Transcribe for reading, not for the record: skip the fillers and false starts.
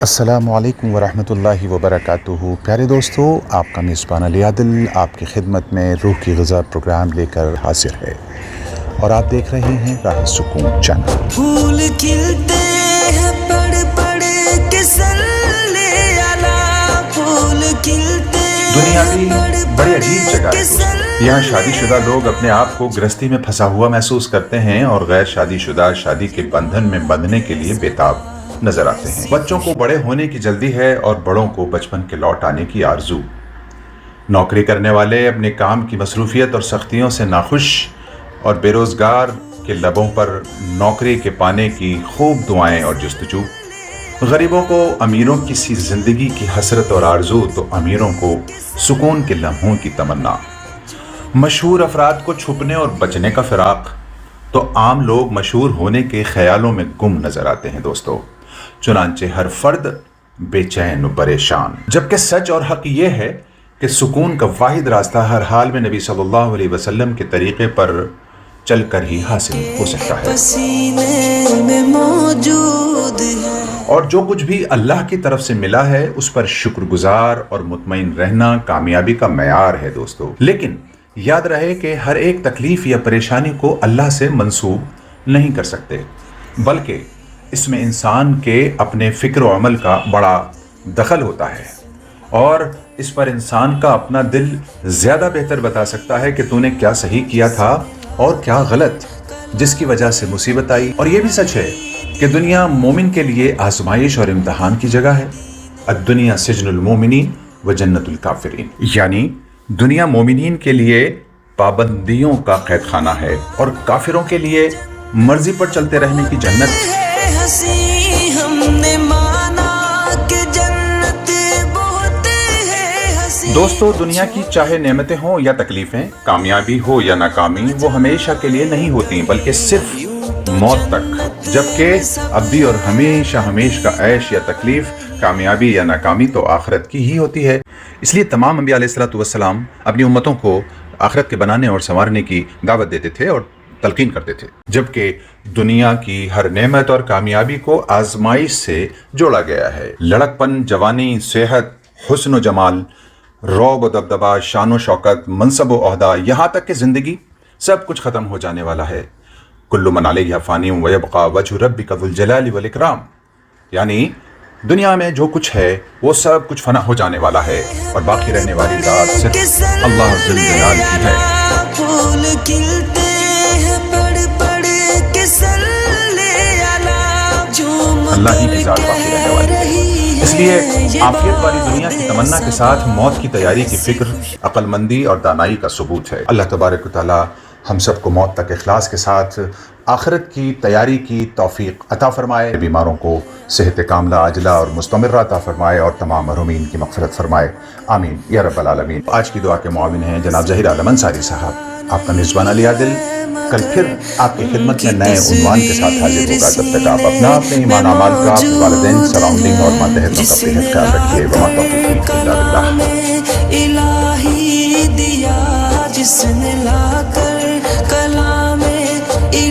السلام علیکم ورحمۃ اللہ وبرکاتہ۔ پیارے دوستو، آپ کا میزبان علی عادل آپ کی خدمت میں روح کی غذا پروگرام لے کر حاضر ہے، اور آپ دیکھ رہے ہیں راہ سکون چینل۔ پھول کھلتے ہیں پڑھ پڑھ کے صلی علی، پھول کھلتے دنیا کی بڑی عجیب جگہ ہے دوستو۔ یہاں شادی شدہ لوگ اپنے آپ کو گرہستی میں پھنسا ہوا محسوس کرتے ہیں، اور غیر شادی شدہ شادی کے بندھن میں بندھنے کے لیے بےتاب نظر آتے ہیں۔ بچوں کو بڑے ہونے کی جلدی ہے اور بڑوں کو بچپن کے لوٹ آنے کی آرزو۔ نوکری کرنے والے اپنے کام کی مصروفیت اور سختیوں سے ناخوش، اور بے روزگار کے لبوں پر نوکری کے پانے کی خوب دعائیں اور جستجو۔ غریبوں کو امیروں کی سی زندگی کی حسرت اور آرزو، تو امیروں کو سکون کے لمحوں کی تمنا۔ مشہور افراد کو چھپنے اور بچنے کا فراق، تو عام لوگ مشہور ہونے کے خیالوں میں گم نظر آتے ہیں دوستو۔ چنانچہ ہر فرد بے چین و پریشان، جبکہ سچ اور حق یہ ہے کہ سکون کا واحد راستہ ہر حال میں نبی صلی اللہ علیہ وسلم کے طریقے پر چل کر ہی حاصل ہو سکتا ہے۔ پسینے میں موجود ہے، اور جو کچھ بھی اللہ کی طرف سے ملا ہے اس پر شکر گزار اور مطمئن رہنا کامیابی کا معیار ہے دوستو۔ لیکن یاد رہے کہ ہر ایک تکلیف یا پریشانی کو اللہ سے منسوب نہیں کر سکتے، بلکہ اس میں انسان کے اپنے فکر و عمل کا بڑا دخل ہوتا ہے، اور اس پر انسان کا اپنا دل زیادہ بہتر بتا سکتا ہے کہ تو نے کیا صحیح کیا تھا اور کیا غلط، جس کی وجہ سے مصیبت آئی۔ اور یہ بھی سچ ہے کہ دنیا مومن کے لیے آزمائش اور امتحان کی جگہ ہے۔ الدنیا سجن المومنین و جنت الکافرین، یعنی دنیا مومنین کے لیے پابندیوں کا قید خانہ ہے اور کافروں کے لیے مرضی پر چلتے رہنے کی جنت۔ ہنسی ہم نے مانا کہ جنت بہت ہے ہنسی۔ دوستو، دنیا کی چاہے نعمتیں ہوں یا تکلیفیں، کامیابی ہو یا ناکامی، وہ ہمیشہ کے لیے نہیں ہوتی بلکہ صرف موت تک، جبکہ ابدی اور ہمیشہ کا عیش یا تکلیف، کامیابی یا ناکامی تو آخرت کی ہی ہوتی ہے۔ اس لیے تمام انبیاء علیہ الصلوۃ والسلام اپنی امتوں کو آخرت کے بنانے اور سنوارنے کی دعوت دیتے تھے اور تلقین کرتے تھے، جبکہ دنیا کی ہر نعمت اور کامیابی کو آزمائش سے جوڑا گیا ہے۔ لڑکپن، جوانی، صحت، حسن و جمال، رعب و دبدبہ، شان و شوکت، منصب و عہدہ، یہاں تک کہ زندگی، سب کچھ ختم ہو جانے والا ہے۔ کل من علیہا فان ویبقی وجہ ربک ذو الجلال والاکرام، یعنی دنیا میں جو کچھ ہے وہ سب کچھ فنا ہو جانے والا ہے، اور باقی رہنے والی ذات صرف اللہ ذو الجلال کی ہے۔ پھول کھلتے ہیں پڑھ پڑھ کے صلی علی، جھوم اللہ ہی کی کر ذات باقی رہنے والی ہے۔ اس لیے عافیت والی دنیا کی تمنا کے ساتھ موت کی تیاری کی فکر عقل مندی اور دانائی کا ثبوت ہے۔ اللہ تبارک و تعالی ہم سب کو موت تک اخلاص کے ساتھ آخرت کی تیاری کی توفیق عطا فرمائے، بیماروں کو صحت کاملہ عاجلہ اور مستمرہ عطا فرمائے، اور تمام محرومین کی مغفرت فرمائے، آمین یا رب العالمین۔ آج کی دعا کے معاون ہیں جناب ظہیر عالم انصاری صاحب۔ آپ کا میزبان علی عادل کل پھر آپ کی خدمت میں نئے عنوان کے ساتھ حاضر ہوگا۔ تب تک آپ اپنا، اپنے ایمان اعمال کا، اپنے والدین، سراؤنڈنگ اور ماتحتوں کا بہت خیال رکھیے۔ وما توفیقی الا باللہ۔ الہی دیا جس نے لا کر کلام الہی